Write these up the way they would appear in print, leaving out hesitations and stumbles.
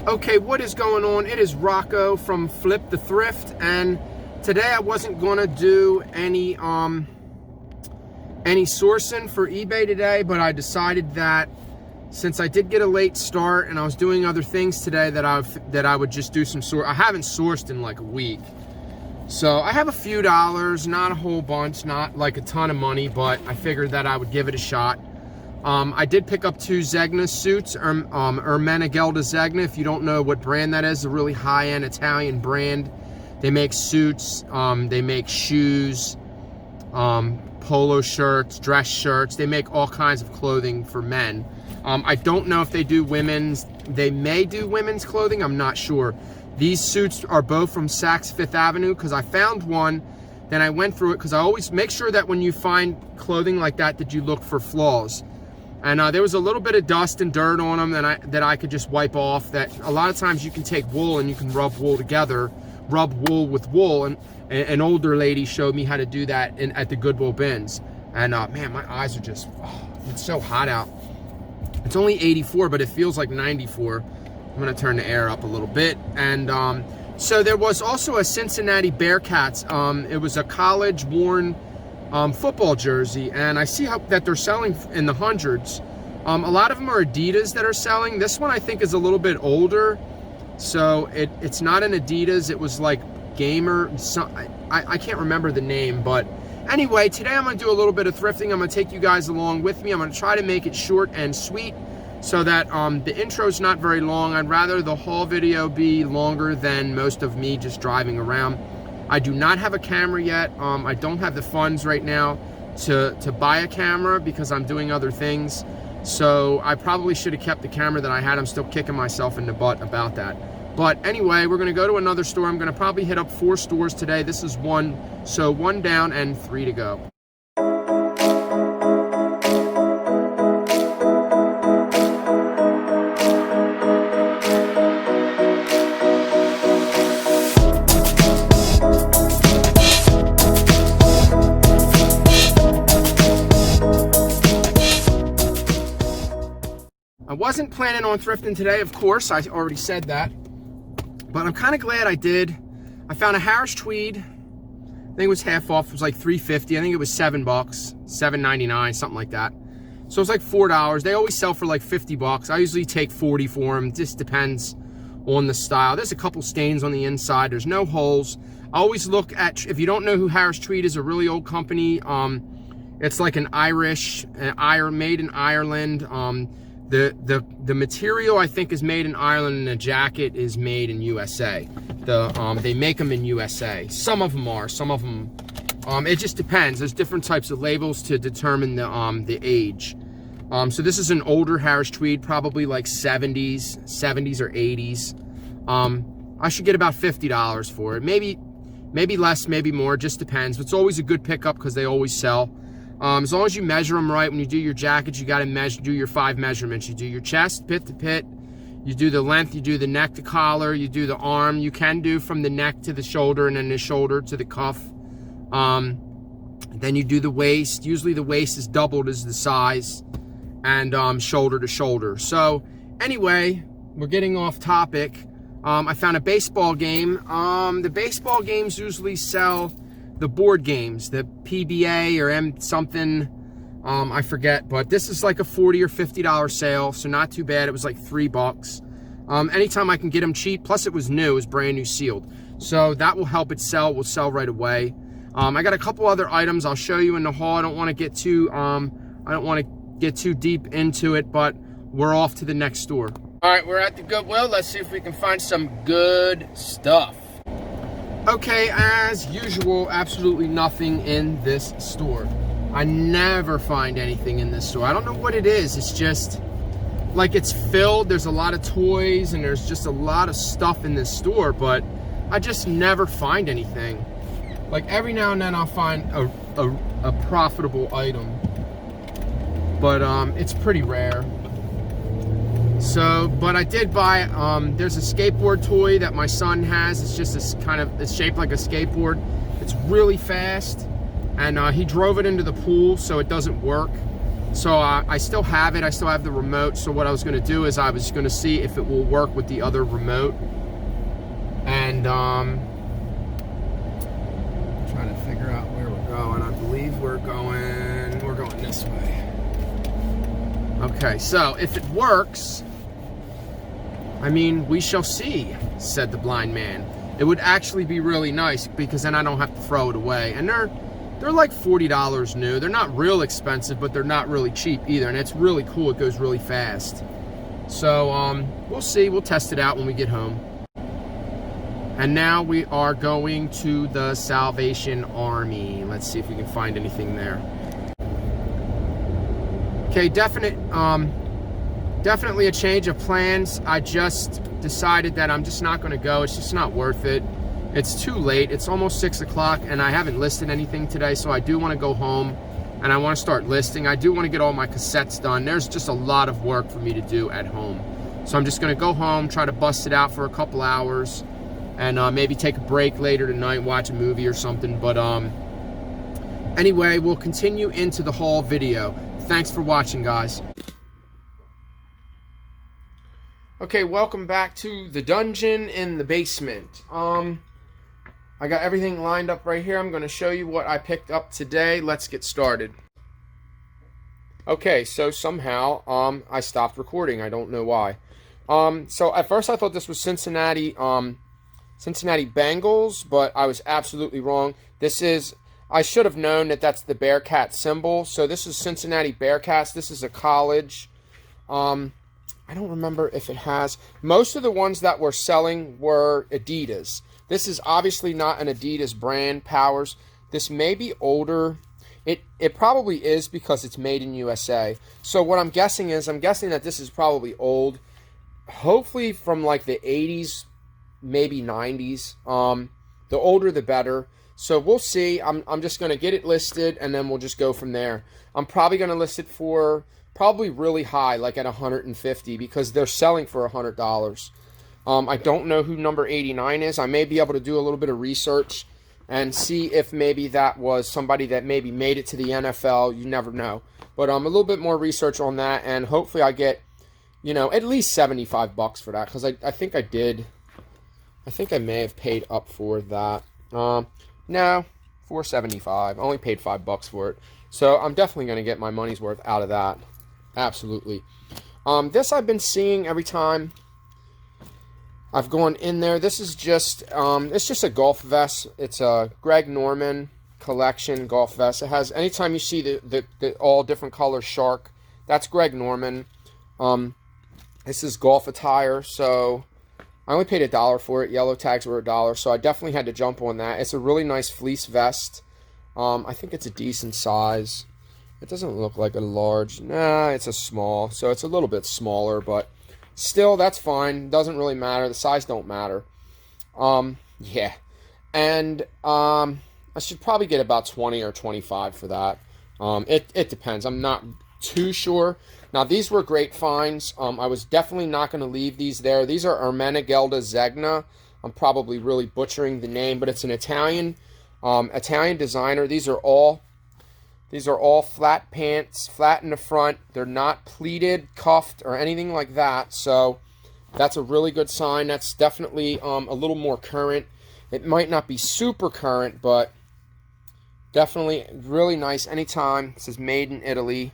Okay, what is going on? It is Rocco from Flip the Thrift, and today I wasn't gonna do any sourcing for eBay today, but I decided that since I did get a late start and I was doing other things today that I would just do some I haven't sourced in like a week. So I have a few dollars, not a whole bunch, not like a ton of money, but I figured that I would give it a shot. I did pick up 2 Zegna suits, Ermenegilda Zegna. If you don't know what brand that is, a really high-end Italian brand. They make suits, they make shoes, polo shirts, dress shirts. They make all kinds of clothing for men. I don't know if they do women's. They may do women's clothing, I'm not sure. These suits are both from Saks Fifth Avenue because I found one, then I went through it because I always make sure that when you find clothing like that you look for flaws. And there was a little bit of dust and dirt on them that I could just wipe off. That a lot of times you can take wool and you can rub wool together, rub wool with wool. And an older lady showed me how to do that at the Goodwill bins. And man, my eyes are just, it's so hot out. It's only 84, but it feels like 94. I'm gonna turn the air up a little bit. And so there was also a Cincinnati Bearcats. It was a college worn football jersey, and I see that they're selling in the hundreds. A lot of them are Adidas that are selling. This one I think is a little bit older, so it's not an Adidas. It was like Gamer. I can't remember the name, but anyway, today I'm going to do a little bit of thrifting. I'm going to take you guys along with me. I'm going to try to make it short and sweet so that the intro's not very long. I'd rather the haul video be longer than most of me just driving around. I do not have a camera yet. I don't have the funds right now to buy a camera because I'm doing other things. So I probably should have kept the camera that I had. I'm still kicking myself in the butt about that. But anyway, we're gonna go to another store. I'm gonna probably hit up 4 stores today. This is 1, so 1 down and 3 to go. I wasn't planning on thrifting today, of course, I already said that, but I'm kind of glad I did. I found a Harris Tweed. I think it was half off. It was like $3.50. I think it was $7, $7.99, something like that. So it was like $4. They always sell for like $50. I usually take 40 for them. It just depends on the style. There's a couple stains on the inside. There's no holes. I always look at, if you don't know who Harris Tweed is, a really old company. It's like an made in Ireland. The material I think is made in Ireland, and the jacket is made in USA. They make them in USA. Some of them are, some of them, it just depends. There's different types of labels to determine the age. So this is an older Harris Tweed, probably like 70s or 80s. I should get about $50 for it. Maybe less, maybe more, just depends. But it's always a good pickup because they always sell. As long as you measure them right, when you do your jackets, you got to do your 5 measurements. You do your chest, pit to pit. You do the length, you do the neck to collar, you do the arm. You can do from the neck to the shoulder and then the shoulder to the cuff. Then you do the waist. Usually the waist is doubled as the size, and shoulder to shoulder. So anyway, we're getting off topic. I found a baseball game. The baseball games usually sell the board games, the PBA or M something, I forget, but this is like a $40 or $50 sale, so not too bad. It was like $3. Anytime I can get them cheap, plus it was new, it was brand new sealed, so that will help it sell. Will sell right away. I got a couple other items I'll show you in the haul. I don't want to get too deep into it, but we're off to the next store. All right, we're at the Goodwill. Let's see if we can find some good stuff. Okay, as usual, absolutely nothing in this store. I never find anything in this store. I don't know what it is. It's just like it's filled. There's a lot of toys and there's just a lot of stuff in this store, but I just never find anything. Like every now and then I'll find a profitable item, but it's pretty rare. So, but I did buy, there's a skateboard toy that my son has. It's just it's shaped like a skateboard. It's really fast, and he drove it into the pool, so it doesn't work. So I still have it. I still have the remote. So what I was going to do is I was going to see if it will work with the other remote. And trying to figure out where we're going. I believe we're going this way. Okay, so if it works, I mean, we shall see, said the blind man. It would actually be really nice because then I don't have to throw it away. And they're like $40 new. They're not real expensive, but they're not really cheap either. And it's really cool. It goes really fast. So we'll see. We'll test it out when we get home. And now we are going to the Salvation Army. Let's see if we can find anything there. Okay, definitely a change of plans. I just decided that I'm just not going to go. It's just not worth it. It's too late. It's almost 6 o'clock and I haven't listed anything today, so I do want to go home and I want to start listing. I do want to get all my cassettes done. There's just a lot of work for me to do at home. So I'm just going to go home, try to bust it out for a couple hours, and maybe take a break later tonight, watch a movie or something. But anyway, we'll continue into the haul video. Thanks for watching, guys. Okay, welcome back to the dungeon in the basement. I got everything lined up right here. I'm going to show you what I picked up today. Let's get started. Okay, so somehow I stopped recording. I don't know why. So at first I thought this was Cincinnati Bengals, but I was absolutely wrong. I should have known that that's the Bearcat symbol. So this is Cincinnati Bearcats. This is a college. I don't remember if it has. Most of the ones that were selling were Adidas. This is obviously not an Adidas brand, Powers. This may be older. It probably is because it's made in USA. So what I'm guessing that this is probably old. Hopefully from like the 80s, maybe 90s. The older the better. So we'll see. I'm just going to get it listed and then we'll just go from there. I'm probably going to list it for probably really high, like at 150, because they're selling for $100. I don't know who number 89 is. I may be able to do a little bit of research and see if maybe that was somebody that maybe made it to the NFL. You never know. But a little bit more research on that, and hopefully I get, at least $75 for that, because I think I did. I think I may have paid up for that. No, $4.75. I only paid $5 for it. So I'm definitely going to get my money's worth out of that. Absolutely. This I've been seeing every time I've gone in there. This is just, it's just a golf vest. It's a Greg Norman collection golf vest. It has, anytime you see the all different color shark, that's Greg Norman. This is golf attire, so I only paid $1 for it. Yellow tags were $1, so I definitely had to jump on that. It's a really nice fleece vest. I think it's a decent size. It doesn't look like a large. Nah, it's a small, so it's a little bit smaller, but still, that's fine. Doesn't really matter. The size don't matter. Yeah. And I should probably get about 20 or 25 for that. It depends. I'm not too sure. Now, these were great finds. I was definitely not going to leave these there. These are Ermenegilda Zegna. I'm probably really butchering the name, but it's an Italian designer. These are all flat pants, flat in the front. They're not pleated, cuffed, or anything like that. So that's a really good sign. That's definitely a little more current. It might not be super current, but definitely really nice. Anytime, this is made in Italy.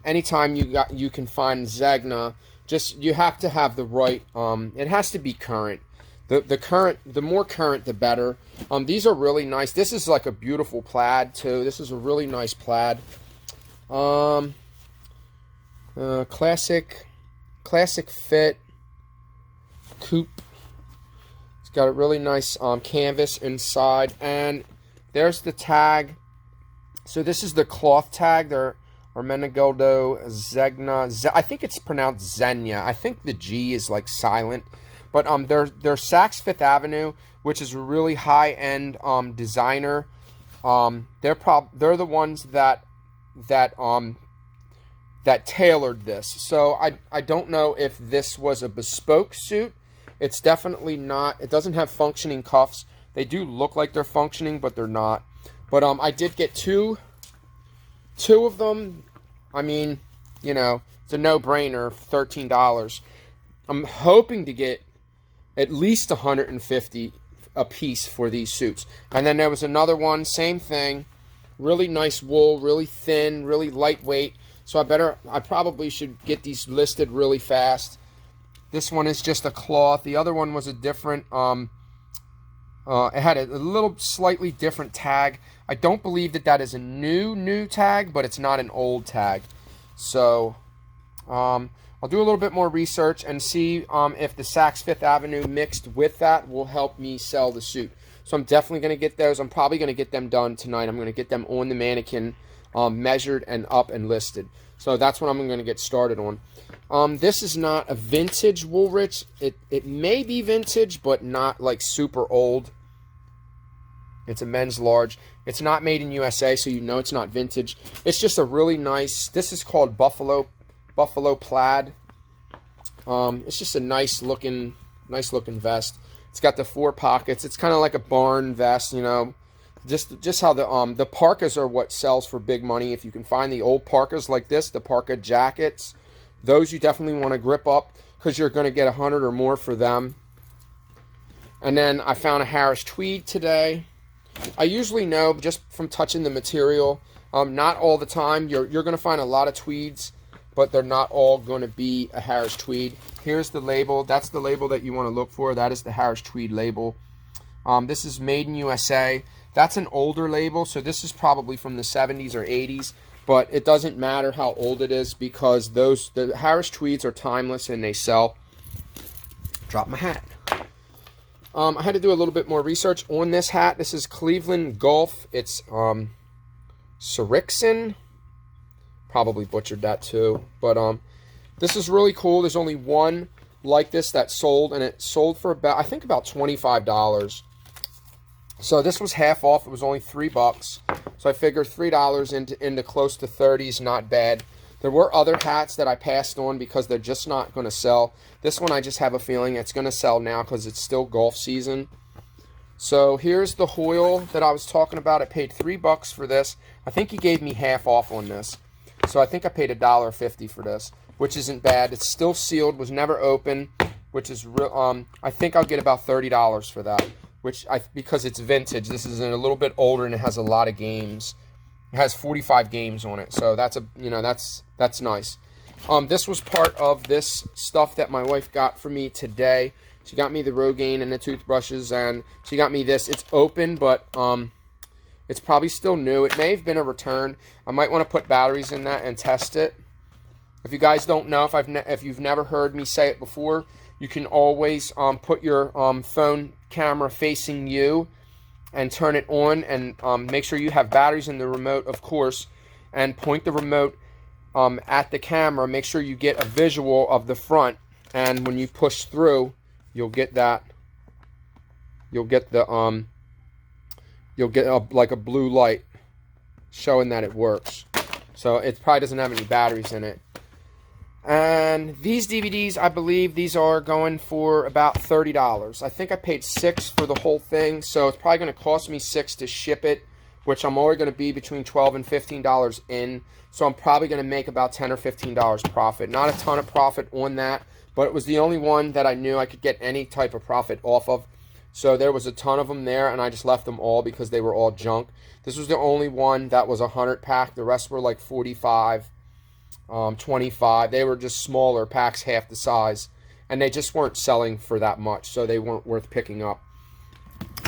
Anytime you can find Zegna, just you have to have the right. It has to be current. The more current, the better. These are really nice. This is like a beautiful plaid too. This is a really nice plaid. Classic fit coupe. It's got a really nice canvas inside, and there's the tag. So this is the cloth tag. They're Ermenegildo Zegna. I think it's pronounced Xenia. I think the G is like silent. But they're Saks Fifth Avenue, which is a really high-end designer. They're the ones that tailored this. So I don't know if this was a bespoke suit. It's definitely not. It doesn't have functioning cuffs. They do look like they're functioning, but they're not. But I did get two 2 of them, I mean, you know, it's a no-brainer, $13. I'm hoping to get at least 150 a piece for these suits. And then there was another one, same thing, really nice wool, really thin, really lightweight. So I probably should get these listed really fast. This one is just a cloth. The other one was a different, it had a little slightly different tag. I don't believe that is a new tag, but it's not an old tag. So, I'll do a little bit more research and see if the Saks Fifth Avenue mixed with that will help me sell the suit. So I'm definitely going to get those. I'm probably going to get them done tonight. I'm going to get them on the mannequin, measured and up and listed. So that's what I'm going to get started on. This is not a vintage Woolrich. It may be vintage, but not like super old. It's a men's large. It's not made in USA, so you know it's not vintage. It's just a really nice, this is called Buffalo plaid. It's just a nice looking vest. It's got the 4 pockets. It's kind of like a barn vest, you know. Just how the parkas are what sells for big money. If you can find the old parkas like this, the parka jackets, those you definitely want to grip up because you're going to get 100 or more for them. And then I found a Harris Tweed today. I usually know just from touching the material, not all the time. You're going to find a lot of tweeds, but they're not all going to be a Harris Tweed. Here's the label. That's the label that you want to look for. That is the Harris Tweed label. This is made in USA. That's an older label, so this is probably from the 70s or 80s, but it doesn't matter how old it is because the Harris Tweeds are timeless and they sell. Drop my hat. I had to do a little bit more research on this hat. This is Cleveland Gulf. It's Sirixin. Probably butchered that too, but this is really cool. There's only one like this that sold, and it sold for about, I think, about $25. So this was half off. It was only $3. So I figured $3 into close to 30s, not bad. There were other hats that I passed on because they're just not going to sell. This one I just have a feeling it's going to sell now because it's still golf season. So here's the Hoyle that I was talking about. I paid $3 for this. I think he gave me half off on this. So I think I paid $1.50 for this, which isn't bad. It's still sealed, was never open, which is real. I think I'll get about $30 for that, because it's vintage. This is a little bit older and it has a lot of games. It has 45 games on it, so that's that's nice. This was part of this stuff that my wife got for me today. She got me the Rogaine and the toothbrushes, and she got me this. It's open, but it's probably still new. It may have been a return. I might want to put batteries in that and test it. If you guys don't know, if you've never heard me say it before, you can always put your phone camera facing you and turn it on, and make sure you have batteries in the remote, of course, and point the remote at the camera. Make sure you get a visual of the front, and when you push through, you'll get that. You'll get the like a blue light showing that it works. So it probably doesn't have any batteries in it. And these DVDs, I believe these are going for about $30. I think I paid $6 for the whole thing, so it's probably going to cost me $6 to ship it, which I'm only going to be between $12 and $15 in. So I'm probably going to make about $10 or $15 profit. Not a ton of profit on that, but it was the only one that I knew I could get any type of profit off of. So there was a ton of them there, and I just left them all because they were all junk. This was the only one that was a 100 pack. The rest were like 45. 25. They were just smaller packs, half the size, and they just weren't selling for that much, so they weren't worth picking up.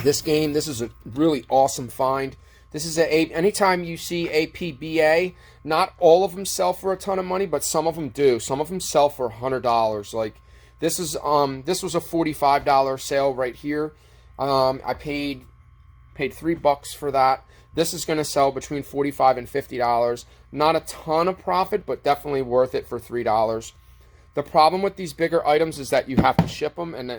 This is a really awesome find. This is anytime you see APBA, not all of them sell for a ton of money, but some of them do. Some of them sell for $100. Like this was a $45 sale right here. I paid $3 for that. This is going to sell between $45 and $50. Not a ton of profit, but definitely worth it for $3. The problem with these bigger items is that you have to ship them, and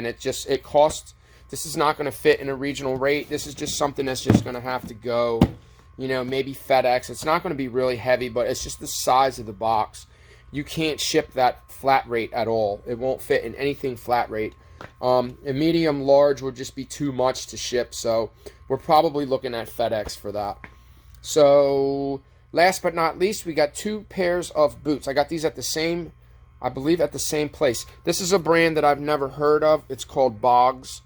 it costs. This is not going to fit in a regional rate. This is just something that's just going to have to go, maybe FedEx. It's not going to be really heavy, but it's just the size of the box. You can't ship that flat rate at all. It won't fit in anything flat rate. A medium large would just be too much to ship, so we're probably looking at FedEx for that. So last but not least, we got 2 pairs of boots. I got these at the same, I believe at the same place. This is a brand that I've never heard of. It's called Boggs.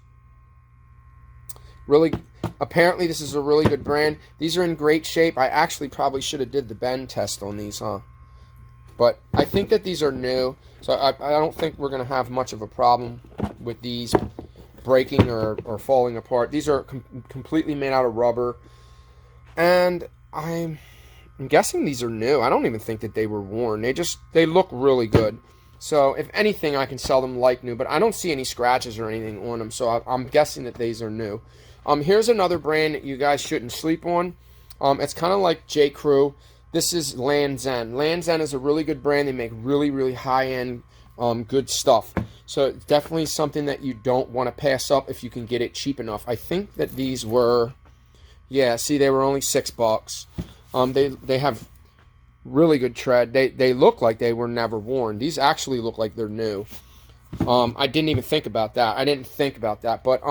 Really, apparently this is a really good brand. These are in great shape. I actually probably should have did the bend test on these, huh? But I think that these are new, so I don't think we're going to have much of a problem with these breaking or falling apart. These are completely made out of rubber, and I'm guessing these are new. I don't even think that they were worn. They look really good. So if anything, I can sell them like new, but I don't see any scratches or anything on them, so I'm guessing that these are new. Here's another brand that you guys shouldn't sleep on. It's kind of like J. Crew. This is Land's End. Land's End is a really good brand. They make really, really high-end, good stuff. So it's definitely something that you don't want to pass up if you can get it cheap enough. I think that these were, yeah, see, they were only $6. They have really good tread. They look like they were never worn. These actually look like they're new. I didn't even think about that. I didn't think about that, but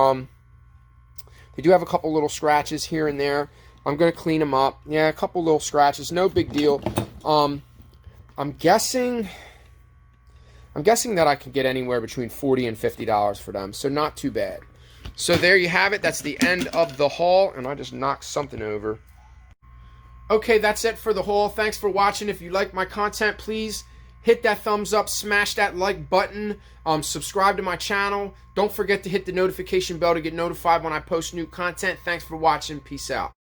they do have a couple little scratches here and there. I'm going to clean them up. Yeah, a couple little scratches. No big deal. I'm guessing that I can get anywhere between $40 and $50 for them. So not too bad. So there you have it. That's the end of the haul. And I just knocked something over. Okay, that's it for the haul. Thanks for watching. If you like my content, please hit that thumbs up, smash that like button, subscribe to my channel. Don't forget to hit the notification bell to get notified when I post new content. Thanks for watching. Peace out.